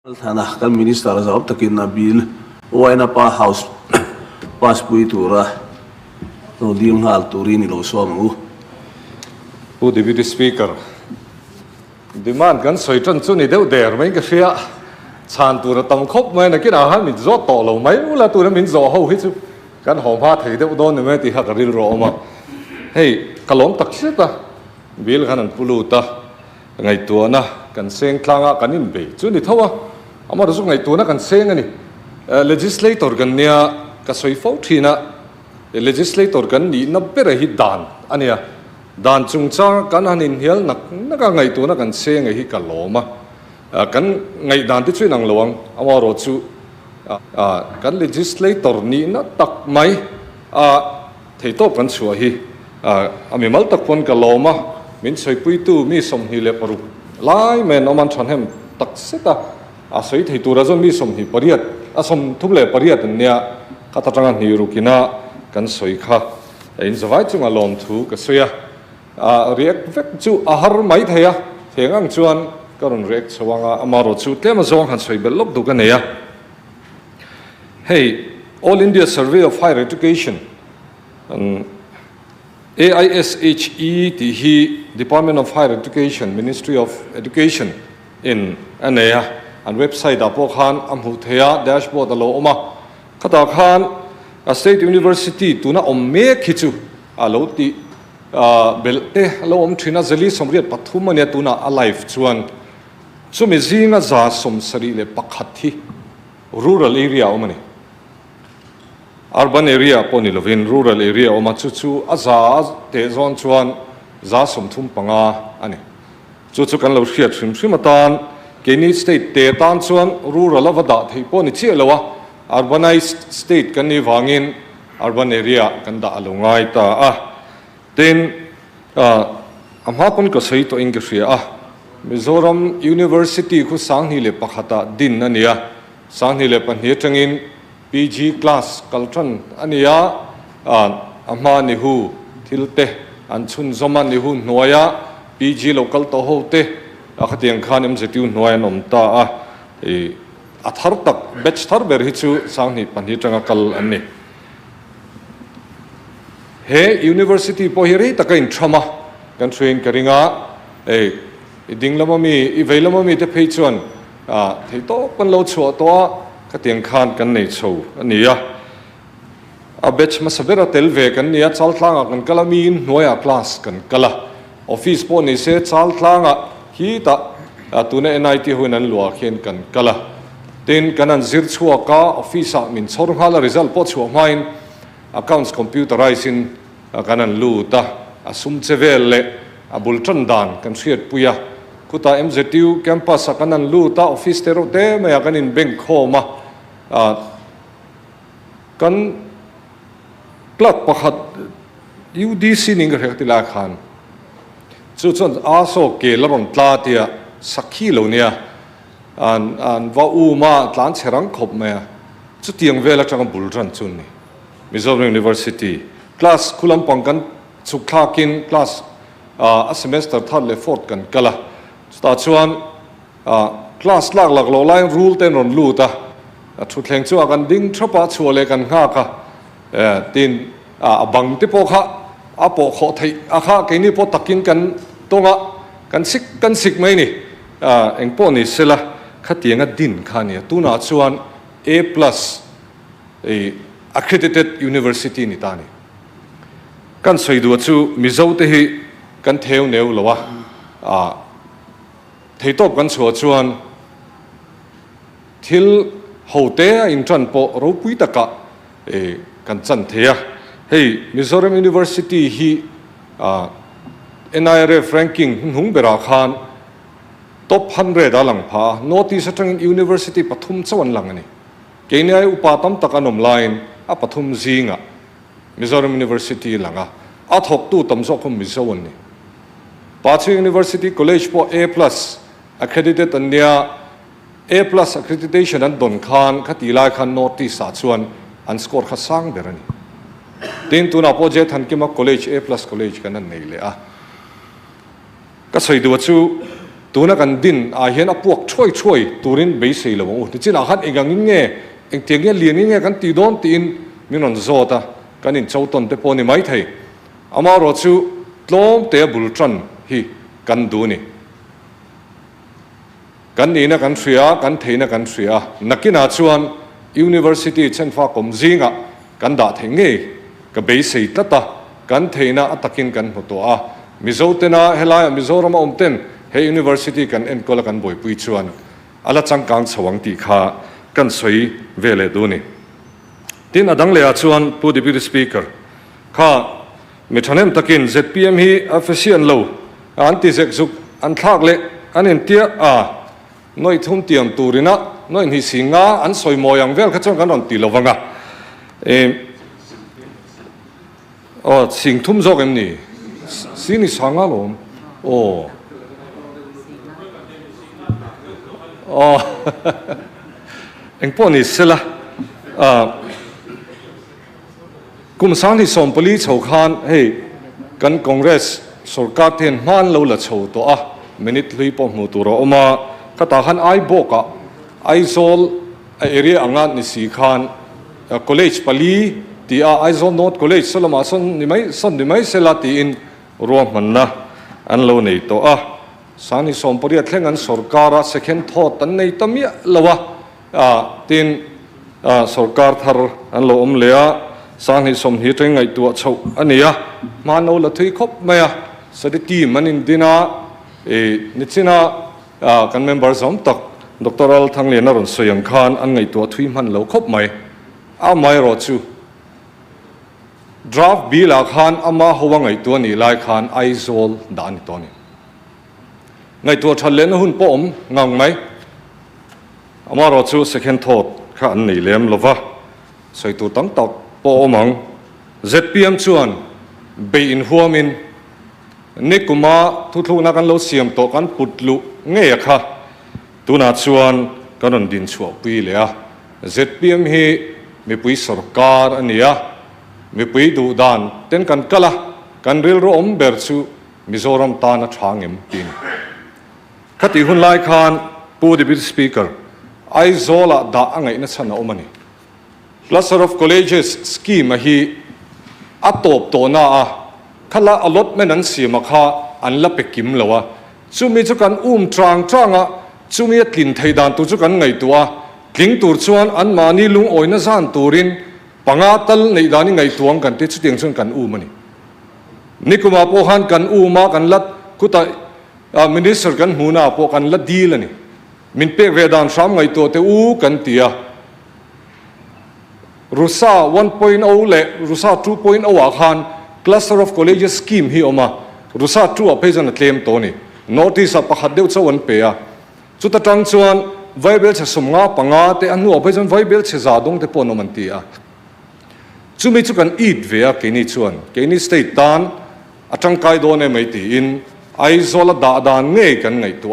Thana kan minister azab takin na bill waina pa house pass pui tura no ding hal turi ni lo somu o deputy speaker demand kan soitan chu ni deuh der mai ka ria chan tura tam khop mai na kina ha min zo to lo mai ula tura min zo ho hi chu kan hom pha thei deuh don ni mai ti ha ka ril ro ma hei kalom tak se ta bill kan an pulu ta ngai tu na kan seng thlanga kan in be chu ni thawa ama ro ngai tu na kan seng ani legislator kan nia ka soi fo thina legislator kan ni na pera hi dan ania dan chung cha kan hanin hial nak naka ngai tu na kan seng hi ka loma kan ngai dan ti chu nang lowang ama ro chu kan legislator ni na tak mai thei top kan chua hi ami mal tak pon ka loma min soi pui tu mi som hi le paru lai men oman thon hem tak seta soi thei tu ra zo mi som hi pariat som thum le pariat nia ka ta tanga ni rukina kan soi kha in zawai chunga lom thu ka soya react vek chu har mai theya thengang chuan karon react chawanga amaro chu tlema zong han soi bel lok du ka neya hey all India survey of higher education AISHE the Department of Higher Education, Ministry of Education in NEP and website apokhan amhuthea dashboard alo oma khata khan a state university tuna omme khichu alo ti belte alo om thina zali somriat pathum ania tuna alive chuan chumi zinga za somsari le pakhathi rural area omani urban area poni lovin rural area oma chu aza te zon chuan za somthum panga ani chu kan lo hriat hrim atan keni state te tan chuan rural avada thei poni chi lowa urbanized state kan ni wangin urban area kan da alungai ta then amha pon ko sei to ingria Mizoram University khu sanghi le pakhata din ania sanghi le panhe tangin PG class kaltran ania amha ni hu thilte an chun zoma ni hu noya PG local to hote akhatiang khan MZSU noya nomta athar tak batch thar ber hi chu sanghi panhi tanga kal anni he university po hi ri taka in trauma kan train karinga idinglamami ivelamami te pheichuan thei to pan lo chu to ka tiang khan kan nei chho ania a batch ma sabera telve kan nia chal thlanga kan kalami noya class kan kala office po ni se chal thlanga hi ta tuna NIT hunan lua khen kan kala tin kanan zir chhuwa ka office min chhor hala result po chhuwa main accounts computerizing kanan lu ta asum chevel le abultran dan kan hriat puya kuta MZSU campus kanan lu ta office tero te me kanin bank khoma kan plak pakhat UDC ning rektila khan chu chon aso ke laron tla tia sakhi lo nia an wa u ma tlan cherang khop me chu tiang vela chang bulran chun ni Mizoram University class khulam pangkan chukhakin class a semester third le fourth kan kala sta chuan class lak lo line rule ten ron lu ta thu thleng chu kan ding thopa chuale kan nga ka tin bang te po kha apo kho thei akha ke ni po takin kan tonga kan sik mai ni engpo ni sela khatianga din khania tuna chuan A+ accredited university ni tani kan soidu chu mizo te hi kan theu neu lowa theitop kan chho chuan thil hote in tran po ro pui taka kan chan thea hey Mizoram University hi NIRF ranking hung bera khan top 100 alang pha notice atang university pathum chawan langani kenai upatam takanom line a pathum zinga Mizoram University langa athok tu tamso khum mizawon ni Pachi University College po A+ accredited ania A+ accreditation an don khan khatila khan notice sa chuan an score kha sang berani tin tuna project han kima college A+ college kan nei le ka soidu chu tu na kan din a hian a puak choi turin be sei lo u chin a khan engangin nge eng tiang nge lian nge kan ti don ti in minon zota kan in chauton te poni mai thei ama ro chu tlom te bultran hi kan du ni kan ni na kan thria kan theina kan thria nakina chuan university chenfa komzinga kan da thenge ka be sei tata kan theina atakin kan hotoa mizotena helai mizoram omten he university kan en kola kan boi pui chuan ala changkang chawang ti kha kan soi vele duni tin adang le a chuan pu deputy speaker kha mithanem takin zpm hi official lo anti zek an thak le an en tia noi thum tiam turina noi hi singa an soi moyang vel kha chang kan on ti lovanga sing thum zok em ni sini sanga lom engpon ni sela kum sang ni som poli chho khan hey kan congress sarkar ten man lo la chho to minute hlui po mu tu ro oma kata khan ai boka aizol area angan ni si khan college pali ti aizol not college solama son ni mai sela ti in ro manna an lo nei to sani som pori athleng an sarkara second thought an nei tamia lawa tin sarkar thar an lo om lea sani som hi teng ngai tu chho ania mano la thui khop maya sadi ti manin dina nichina kan member zom tak doctoral thangle na ron soyang khan an ngai tu thui man lo khop mai mai ro chu draft bill a khan ama howa ngai tu ni lai khan aizol dan to ni ngai tu thalen hun po om ngang mai ama ro chu second thought kha an nei lem lova soi tu tam tak po omang zpm chuan be in huamin nikuma thuthu na kan lo siam to kan putlu nge kha tuna chuan kanon din chu pui le zpm hi mi pui sarkar ania mi pui du dan ten kan kala kan ril ro om ber chu mizoram ta na thangem tin khati hun lai khan pu deputy speaker aizola da angai na chana omani cluster of colleges scheme hi atop to na khala allotment an siam kha an la pekim lawa chumi chu kan tranga chumi tlin theidan tu chu kan ngai tua tling tur chuan an mani lung oina zan turin pangatal nei dani ngai tuang kan te chu tiang chuan kan mani nikuma po han kan ma kan lat kuta minister kan huna po kan la deal ani min pe vedan sam ngai to te kan tia rusa 1.0 le rusa 2.0 khan cluster of colleges scheme hi oma rusa 2 a phejan claim to ni notice a pakhat deu chawan pe chuta tang chuan viable cha somnga panga te anu a phejan viable che za dong te pon man ti chumi chu kan eat ve ke ni chuan ke ni state tan atang kai do ne mai ti in aizol da dan nge kan ngai tu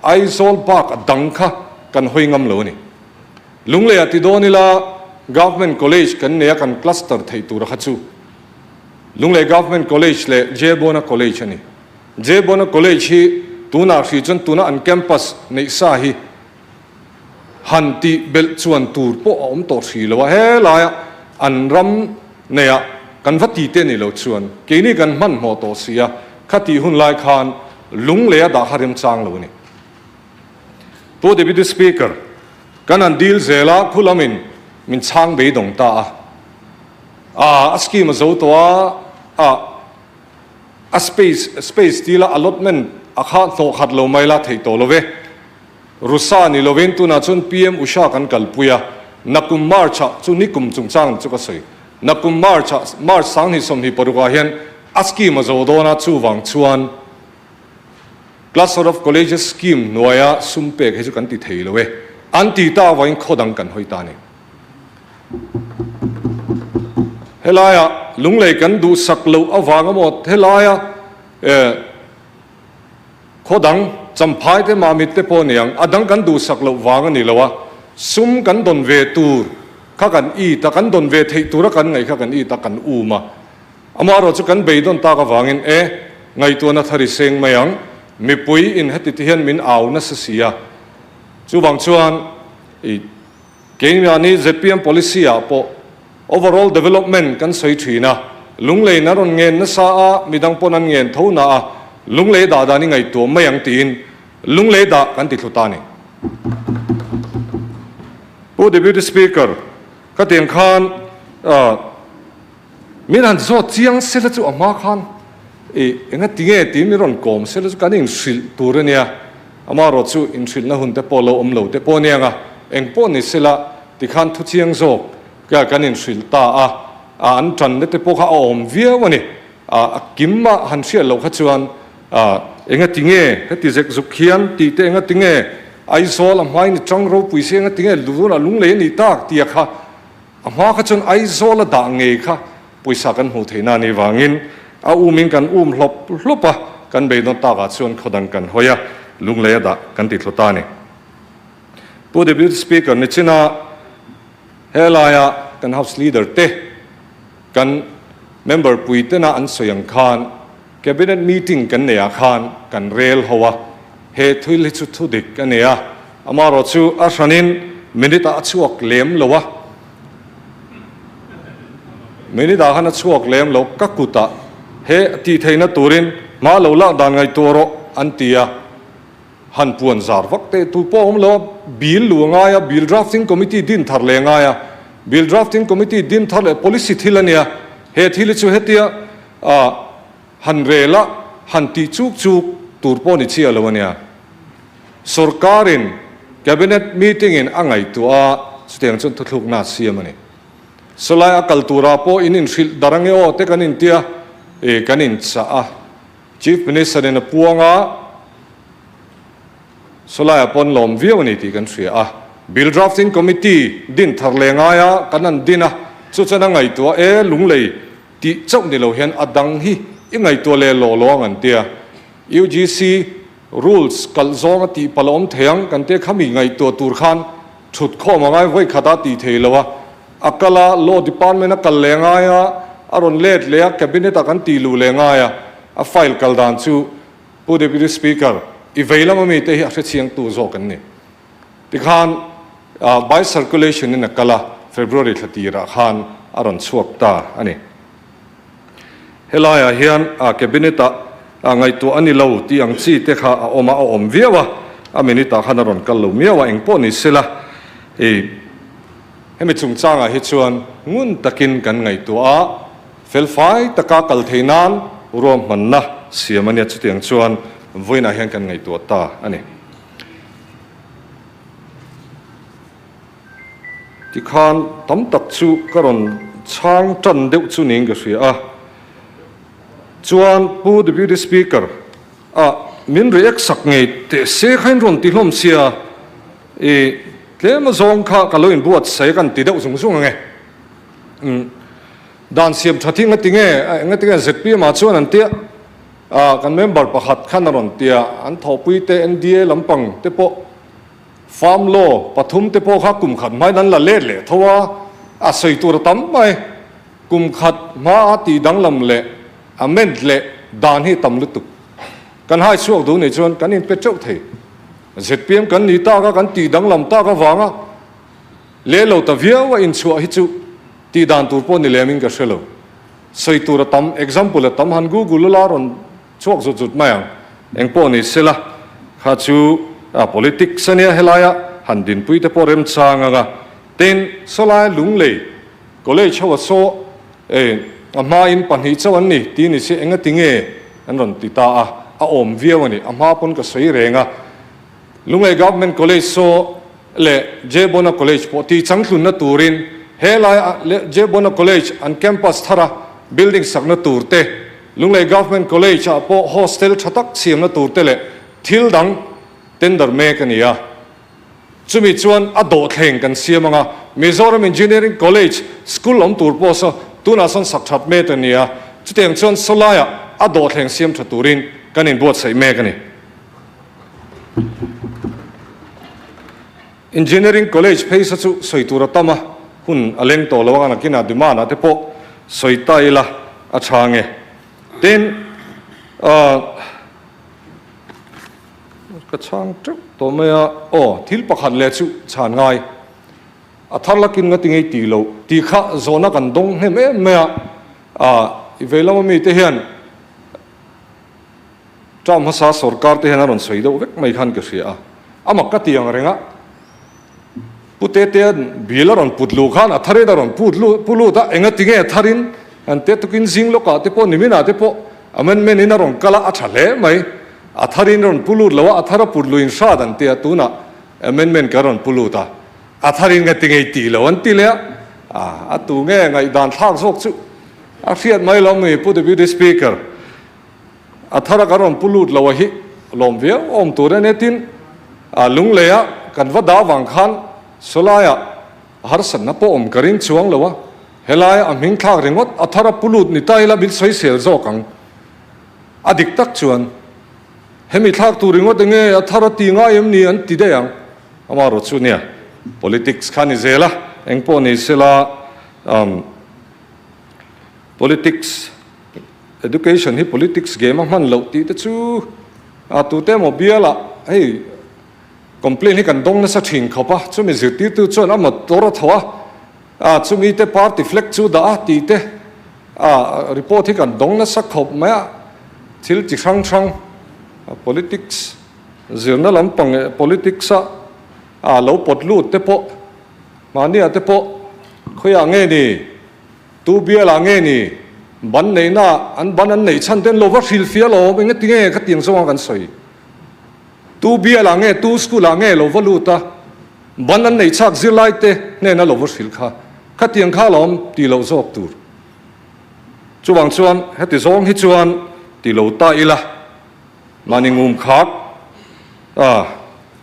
aizol bak adang kha kan hoingam lo ni lunglei ati do ni la government college kan ne kan cluster thei tur kha chu lunglei government college le jebona college ani jebona college hi tuna fi chon tuna an campus nei sa hi hanti bel chuan tur po om to thri lo he la an ram ne kan vati te ni lo chuan ke ni kan man mo to sia khati hun lai khan lunglei da harim chang lo ni po deputy speaker kan an deal zela khulamin min chang be dong ta scheme zo to space tila allotment akha to khat lo maila thei to love rusa ni loven tu na chun pm usha kan kalpuya nakum marcha chu nikum chungchang chu ka soi nakum march sang ni som hi paruga hian scheme zo do na chu wang chuan cluster of colleges scheme noya sumpe he chu kan ti thei lowe anti ta wain khodang kan hoi ta ni helaya lunglei kan du saklo awanga mot helaya khodang champhai te mamit te poniang adang kan du saklo wanga ni lawa sum kan don ve tur kha kan ta kan don ve thei tur kan ngai kha kan ta kan ma amaro chu kan beidon ta ka wangin ngai tu na thari seng mayang mi pui in heti hian min au na sia chu bang chuan i kenya ni ZPM policy a po overall development kan soi thina lunglei na ron ngen na sa a midang pon an ngen thona a lunglei da da ni ngai to mayang tin lunglei da kan ti thutani pu deputy speaker ka tiang khan min han zo chiang sela chu ama khan enga tinge ti mi ron kom sela chu kanin sil turania ama ro chu in sil na hun te polo omlo te ponianga eng pon ni sela ti khan thu chiang zo ka kanin sil ta an tran te po kha om via wani kimma han sia lo kha chuan enga tinge ka ti zek zuk khian ti te enga tinge ai sol am mai ni chang ro pui se enga tinge lu na lung le ni tak ti kha ama kha chun ai sol da nge kha puisa kan hu theina ni wangin umin kan hlop hlopa kan be don ta ga chuan khodang kan hoya lung le da kan ti thlota ni pu deputy speaker ni china helaya kan house leader te kan member puitena an soyang khan cabinet meeting kan neya khan kan rel hawa he thuil chu thu dik kan neya amaro chu ashanin minute a chuak lem lowa minute a hana chuak lem lo kakuta he ti theina turin ma lo la dan ngai toro antia han puan zar vakte tu pom lo bill luanga ya bill drafting committee din thar lenga ya bill drafting committee din thar policy thilania he thil chu hetia han rela han ti chuk chuk turpo ni chia lawania sarkarin cabinet meeting in angai tu a steng chon thuk na siamani solai kultura po inin sil darange o te kanin tia kanin cha chief minister in puanga solai upon lom viewni ti kan sia bill drafting committee din tharlenga ya kanan dina chu chana ngai tu lunglei ti chau ni lo hian adang hi ingai to le lo long an tia UGC rules kalzong ti palom theng kan te khami ngai to tur khan thut kho mangai voi khata ti theilowa akala law department a kal lenga ya aron let le cabinet kan ti lu lenga ya a file kal dan chu pu deputy speaker i veilama mi te hi a chiang tu zo kan ni ti khan by circulation in akala February 30 ra khan aron chuak ta ani helaya hian cabinet ngai tu ani lo ti ang chi te kha oma om viawa minita khanaron kal lo miawa eng po ni sela hemi chung changa hi chuan ngun takin kan ngai tu felfai taka kal theinan rom manna siamania chutiang chuan voina hian kan ngai tu ta ani ti khan tam tak chu karon chang tan deuh chu ning ga sia chuan pu deputy speaker min react sak ngei te se khain ron ti hlom sia tlema zong kha kaloin buat sai kan ti deuh sung sung nge dan siam thating ngatinge ZP ma chuan an tia kan member pakhat khan ron tia an thopui te NDA lampang te po farm law pathum te po kha kum khat mai nan la le thowa sei tur tam mai kum khat ma ti dang lam le amend le dan hi tam lutuk kan hai suak du nei chuan kan in pe chau thei ZPM kan ni ta ka kan ti dang lam ta ka wanga le lo ta via wa in chu hi chu ti dan tur po ni leming ka shelo sei tur tam example tam han google la ron chuak zu zut mayang eng po ni sela kha chu politics ania helaya han din pui te porem changa ga ten solai lunglei college hawa so ama in panhi chawan ni ti ni se enga tinge an ron ti ta om viawani ama pon ka sei renga lunglei government college so le jebona college po ti changhlun na turin helai le jebona college an campus thara building sakna turte lunglei government college po hostel thatak siam na turte le thil dang tender me kania chumi chuan ado thleng kan siamanga Mizoram engineering college school om tur po so tuna son sakthat me tania chuteng chuan solaya ado thleng siam thaturin kanin buat sai me kani engineering college phaisa chu soitura tama hun aleng to lawanga na kina dimana te po soitaila achange ten กระช่างจุตัวเมียโอ้ทิลประคันเลชุชานง่ายอัธลักษณ์ก็ติงไอตีโลตีข้าโซนักันดงเห็นไหมเมียเวลามันมีเทียนจอมภาษาสรการเทียนนั่นสวยดูเวกไม่ขันก็เสียมักกะตีอย่างไรงั้นพุทธเตียนบิลารันพุทธลูกขันอัธเรดารันพุทธลูตาเองติงไออัธรินอันเตตุกินซิงโลกาเตปนิมินาเตปมันเมนินารันกะลาอัชเลไหมอัธรินรันพุทธลูแล้วอัธรพุทธลูอินชาดันเตียตุนะมันการันพุทธลูตาอัธรินก็ติงไอตีแล้วอันตีเลยตูเงี้ยไงด่านทางสกสุอาเซียนไม่ลงมีพูดถึงวิดีสปีกเกอร์อัธรักการันพุทธลูแล้ววะฮิลมเวียตัวเรนตินลุงเลยกันว่าดาวังขันสลายหาสันนับอมกรินช่วงแล้ววะเฮลัยมิงทากเริงวัดอัธรัพุทธลูนี่ตายแล้วบิดสวยเสียโจกังอดิกตักชวนเฮมิทากตัวเริงวัดเงี้ยอัธรัตีง่ายนี่อันติดยังมารถชวนเนี่ย politics ขันนี่เจล่ะเองพอนี่เสละpolitics education ที่ politics เกมมันเหล่าตีแต่ชูตัวเต็มหมดเบี้ยละเฮ้ยcomplain ให้กันดงนั่นสักทิ้งเขาปะช่วยมีสิทธิ์ตัวชวนมาตัวรถหัวช่วยมีแต่ party flag ชูด่าตีแต่report ให้กันดงนั่นสักขบไหมทิลจิช่าง politics เรื่องนั้นลำปัง politics เราปลดลูดแต่พอมาเนี่ยแต่พอเขาอย่างงี้นี่ตัวเบี้ยละงี้นี่บันไหนน่ะบันอันไหนฉันเต้นโลว่าฟิลเฟียโลเป็นไงตีเงี้ยก็ตีงสว่างกันสวยตูเบียหลังเงตูสกุลหลังเงโลวลูตาบันนั้นในชักซิลไลเตเนี่ยน่าโลวสิลข้าขัดยังข้าล้อมตีโลจอบตูร์จวงชวนเฮติซองฮิจวนตีโลตาอีละมานิงุมขาด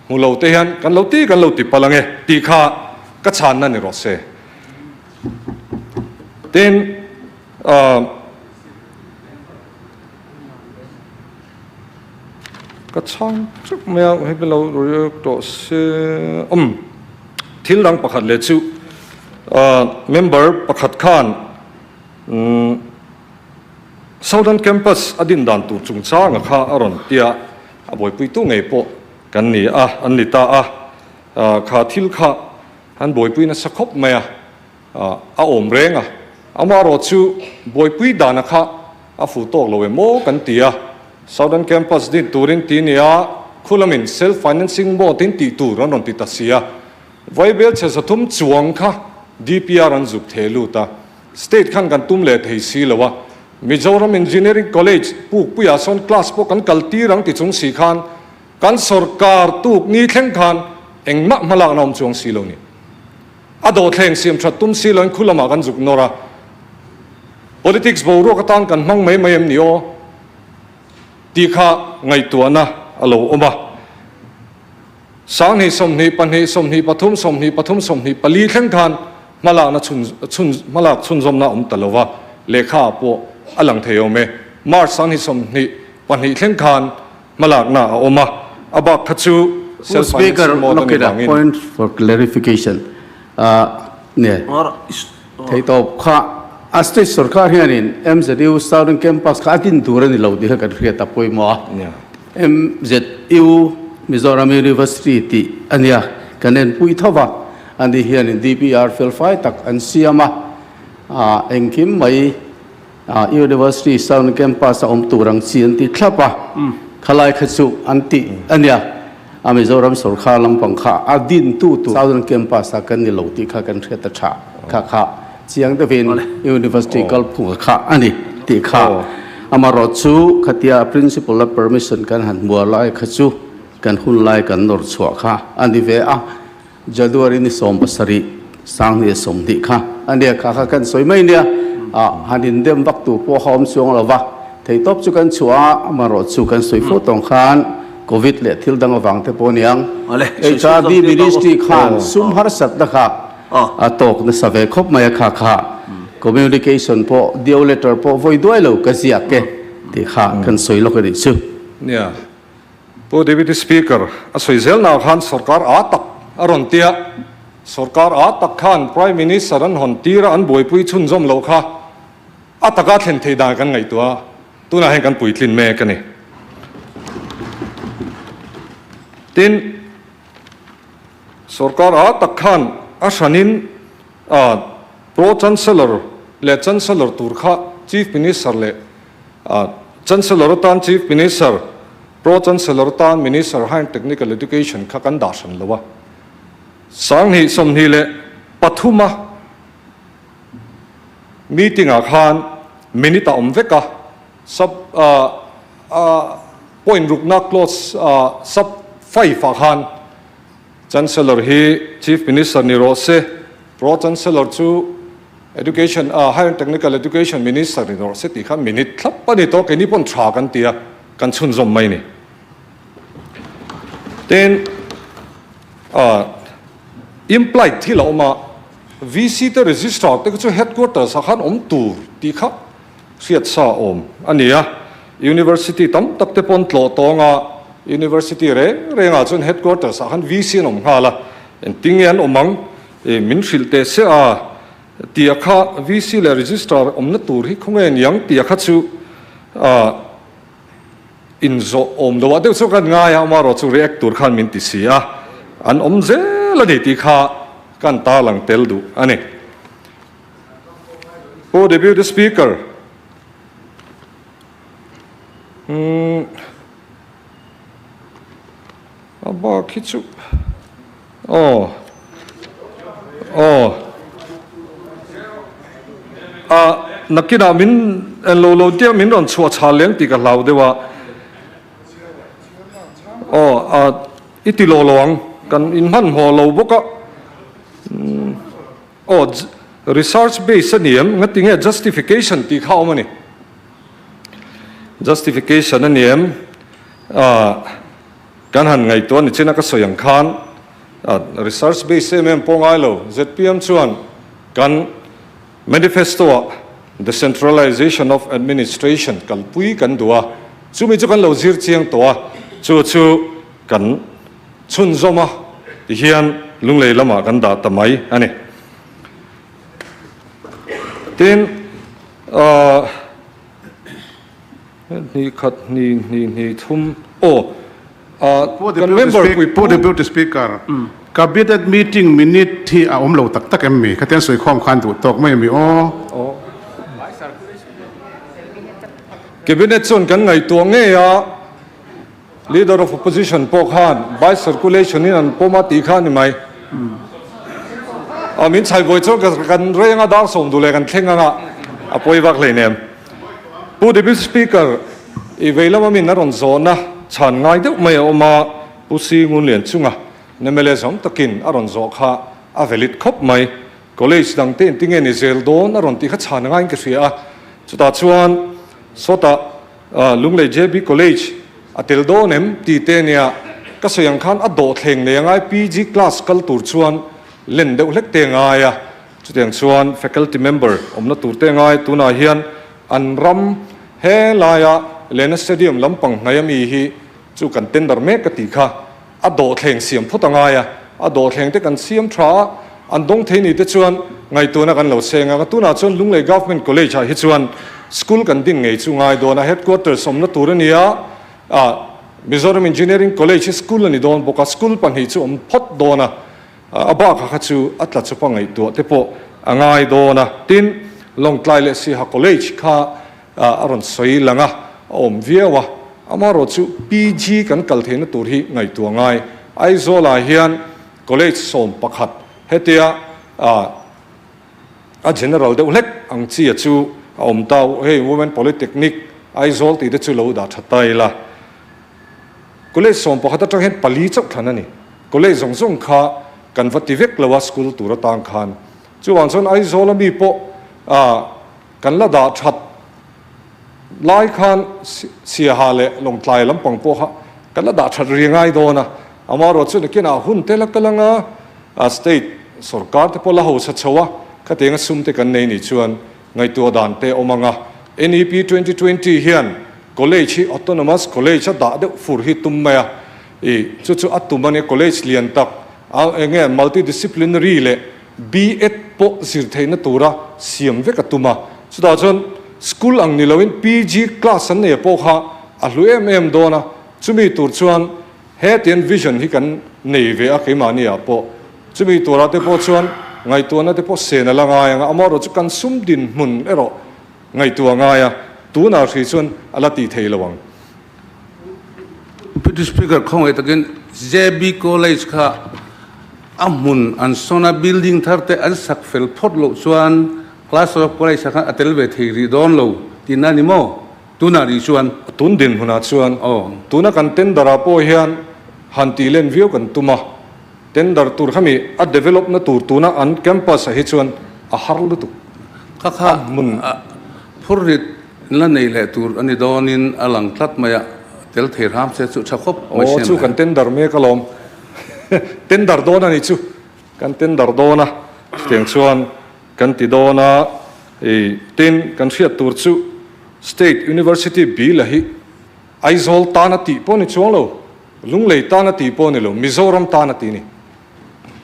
หูโลเตียนกันโลตีปะลังเงตีข้าก็ชานนั่นนี่รอเซเต็นก็ช่างจุกเมียให้เป็นเราเรียกตัวเสียทิลลังประคัดเลจูmember ประคัดข้านSouthern Campus อดินดันตูจุงจ้างข้าอรอนเตียบ่อยปุยตู้ไงปะกันนี่อันนี้ตาข้าทิลข้าอันบ่อยปุยนั่นสักคบเมียอมเร่งมารอจูบ่อยปุยดานะข้าฟูโตกเราโมกันเตียSouthern Campus ดินตูรินตีนี่คุณละมิน self financing บ่ตินตีตูรอนติดตัดเสียไว้เบลเชสตุ้มจวงค่ะ DPR อันจุกเทลูตา state ขันกันตุ้มเล่เทสีแล้ววะ Mizoram Engineering College ปุยอาสอนคลาสพวกกันกัลตีรังติดจงสีขันกันสรการตุกนี้แข่งขันเอ็งมาลักน้องจวงสีเหล่านี้โดดแข่งเสียมชัดตุ้มสีเหล่านี้คุณละมากันจุกนอระ politics บ่รู้กันตั้งกันมั่งไม่เอ็มนี่โอตีข้าไงตัวนะอโลอมาสางนี้สมนี้ปันนี้สมนี้ปฐุมสมนี้ปลีแข่งขันมาลากนะมาลากชุนจมนะตลอดว่าเลขาพวกอลังเทียวเมมาร์สางนี้สมนี้ปันนี้แข่งขันมาลากนะอมาบักขจู Speaker, look at a point for clarification. เนี่ยที่ตอบข้าอาศัยสุรการเฮียนิน MZSU Southern Campus ข้าดินตัวนี้เราดีกันเรียกตับไปมั้ง MZSU Mizoram University ที่อันนี้กันเองปุยทว่าอันนี้เฮียนิน DPR ฟิลไฟตักอันเสียมาเองคิมไม่ University Southern Campus ตัวรังเสียนที่คลับขลายขจุอันที่อันนี้Mizoram สุรการลำพังข้าดินตัว Southern Campus กันนี่เราดีกันเรียกตัดชาข้าเชียงตะวิน University กัลพุ่งข้าอันนี้ตีข้ามารอจูขัดยา principle และ permission กันหันบัวไล่ขจูกันหุ่นไล่กันนอร์ชัวข้าอันนี้เวจัดวารินิสมบัสรีสังเนี่ยสมดีข้าอันนี้ข้ากันสวยไหมเนี่ยหันดินเดิมวักตัวพวกหอมช่วงละวะที่ตบจุกันชัวมารอจูกันสวยฟุตตองข้านโควิดเลยที่ดังวังเทปอนียงHIV บิลิสติข้านซุ่มหาสัตว์นะคะตกในสเวคบมาข้าcommunication พอ deal letter พอ void ด้วยเราก็เสียเกที่ข้ากันสวยลูกดิซึ่งเนี่ยผู้ deputy speaker สวยเซลนาขันสรการตักอรอนเตียสรการตักขัน prime minister อันหอนตีระอันบวยปุยชุนจอมเราค่ะตักการเห็นเทดากันไงตัวน่าเห็นกันปุยทินเมกันนี่ tin sarkar a takhan a shanin pro chancellor le chancellor turkha chief minister le chancellor tan chief minister pro chancellor tan minister higher technical education kha kan da san lawa sang hi som hi le pathuma meeting a khan minute om veka sub point rukna close sub 5 a khan chancellor hi chief minister ni ro se pro chancellor chu education higher and technical education minister ni ro se ti kha minute thlap pani to ke ni pon tha kan tia kan chun zom mai ni then implied thila oma vc te register te chu headquarters a khan om tur ti kha siat sa om ania university tam tak te pon tlo tonga university re nga chun headquarters a khan vc nom hala en tingian omang min filte se a tia kha vc le register om na tur hi khongen yang tia kha chu in zo om do wa de chu kan nga ya ma ro chu reactor khan min ti sia an om je la de ti kha kan ta lang tel du ani o deputy speaker aba khichu nakina min lo dia min ron chua cha leng ti ka lau dewa iti lo long kan in man ho lo boka research based aniam ngatinge justification ti khau mani justification aniam kan han ngai to ni china ka soyang khan research based pongai lo zpm chuan kan manifesto decentralization of administration kalpui kan dua chumi chu kan lo zir chiang to chu kan chun zoma ti hian lunglei lama kan da tamai ani tin ni khat ni thum deputy speaker cabinet meeting minute thi a om lo tak tak em mi khaten soi khom khan du tok mai mi cabinet chon kan ngai to nge ya leader of opposition po khan by circulation in an poma ti khan ni mai min chai boi cho kan renga dar som du le kan thenga nga apoi wak le nem pu deputy speaker i veilama min na ron zona chan ngai deuh mai oma pusi ngun lian chunga nemele som takin aron zo kha avelit khop mai college dang te tinge ni zel don aron ti kha chan ngai ke sia chuta chuan sota lunglei jb college atel do nem ti te nia ka soyang khan a do thleng le ngai pg class kal tur chuan len deuh hlek te ngai a chutiang chuan faculty member omna tur te ngai tuna hian an ram he laya lena stadium lampang ngayami hi chu kan tender me ka ti kha a do thleng siam phutanga ya a do thleng te kan siam tha an dong theini te chuan ngai tuna kan lo senga ka tuna chuan lunglei government college hi chuan school kan ding ngei chu ngai dona headquarters somna turania Mizoram engineering college school ani don boka school pan hi chu om phot dona aba kha chu atla chu pa ngai to te po angai dona tin Lunglei le si ha college kha aron soi langa om viawa amaro chu pg kan kaltheina tur hi ngai tu ngai aizola hian college som pakhat hetia a general de ulek ang chi chu om tau hey women polytechnic aizol ti de chu lo da thatai la college som pakhat atang hen pali chok thanani college zong kha kan vativek lawa school tur tang khan chuan chon aizol mi po kan la da that lai khan sia hale Lunglei lampang po kha kan la da that ringai dona amaro chu kina hun tela kalanga state sarkar te pola ho sa chawa khatenga sumte kan nei ni chuan ngai tu dan te omanga NEP 2020 hian college hi autonomous college da de fur hi tummaya chu atumane college lian tak enge multidisciplinary le B.Ed po zirtheina tura siam veka tuma chuda chon school ang nilawin PG class an ne po kha a hlu dona chumi tur chuan he tian vision hi kan nei ve a keimani a po chumi tora te po chuan ngai tu na te po se na langa anga amaro chu kan sum din mun ero ngai tu anga ya tu na ri chuan ala ti thei lawang Deputy Speaker khong et again JB College kha amun an sona building tharte an sakfel phot lo chuan class of college kha atel ve thei ri don lo tinani mo tuna ri chuan tun din huna chuan tuna kan tendera po hian hanti len view kan tuma tender tur khami a develop na tur tuna an campus hi chuan a harlu tu kha mun phurrit la nei le tur ani donin alang tlat maya tel thei ram se chu chakhop chu kan tender me kalom tender dona ni chu kan tender dona steng chuan kan ti dona tin kan fiat tur chu State University bi la hi Aizol tana ti po ni chuang lo Lunglei tana ti po ni lo Mizoram tana ti ni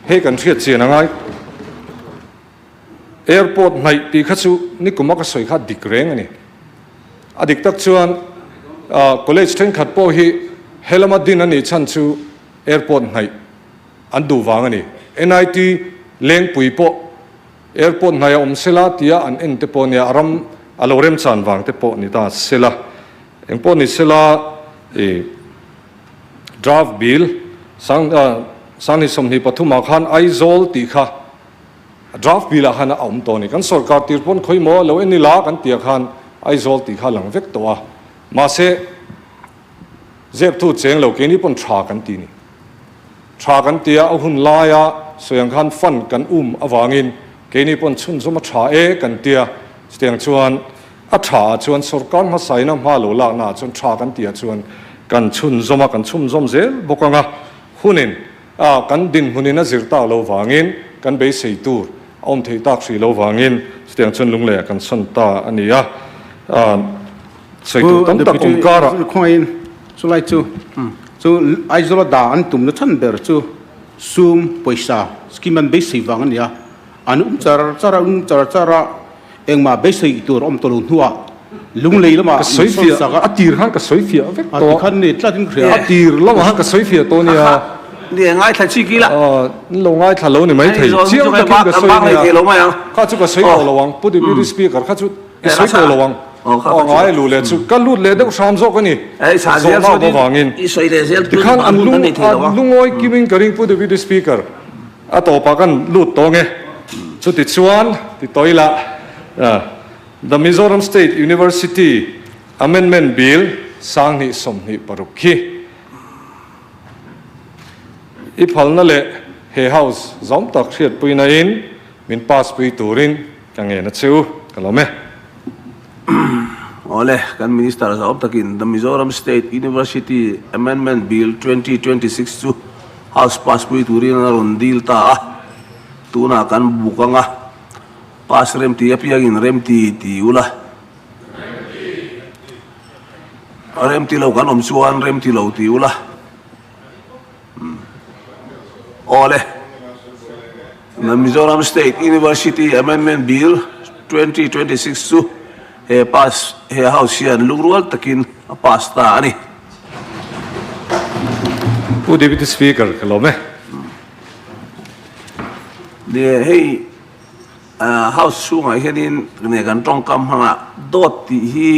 he kan fiat chian angai airport nai ti kha chu ni kuma ka soi kha dikreng ani adik tak chuan college theng khat po hi helamadin ani chan chu airport nai an du wang ani NIT leng pui po airport nai om sela tia an en te po nia aram alorem chan wang te po ni ta sela eng po ni sela draft bill sang ni som ni pathuma khan aizol ti kha draft bill a hana om to ni kan sarkar tir pon khoi mo lo en ni la kan tia khan aizol ti kha lang vek to a ma se zep thu cheng lo ke ni pon tha kan ti ni tha kan tia a hun la ya soyang khan fan kan awangin ke ni pon chun zoma tha e kan tia steng chuan a tha chuan sarkar ma saina ma lo la na chun tha kan tia chuan kan chun zoma kan chum zom zel bokanga hunin kan din hunin a zirta lo wangin kan be sei tur om thei tak si lo wangin steng chun lunglei kan san ta ania sei tu tam tak om kara coin so like to so aizola da an tum na than ber chu sum poisa skiman be sei wangan ya an chara engma be sei tur om tolun huwa lunglei lama soifia atir han ka soifia vek to khan ni tlatin khria atir lama han ka soifia to nia ni ngai tha chi ki la lo ngai tha lo ni mai thei chiang ta kin ka soifia lo mai kha chu ka soi ko lawang pudi bi speaker kha chu soi ko lawang ngai lu le chu ka lu le de sham zo ko ni ai sa zel so ni wangin i soi le zel ti khan an lungoi kiming karing pudi bi speaker a to pa kan lu to nge chu ti chuan ti toila the Mizoram State University Amendment Bill sang ni som ni parukhi ipal na le he house zom tak khiat puina in min pass pui turin kange na chu kalome ole kan minister sa optakin the Mizoram State University Amendment Bill 2026 chu house pass pui turin na rondil ta tuna kan bukanga pas rem ti apiagin rem ti ula rem ti lo kan om suan rem ti lo ti ula ole the Mizoram State University Amendment Bill 2026 chu he pas he house yan lungrual takin pas ta ani Deputy Speaker kalome de hey house sungai henin ne kan tong kam hanga dot ti hi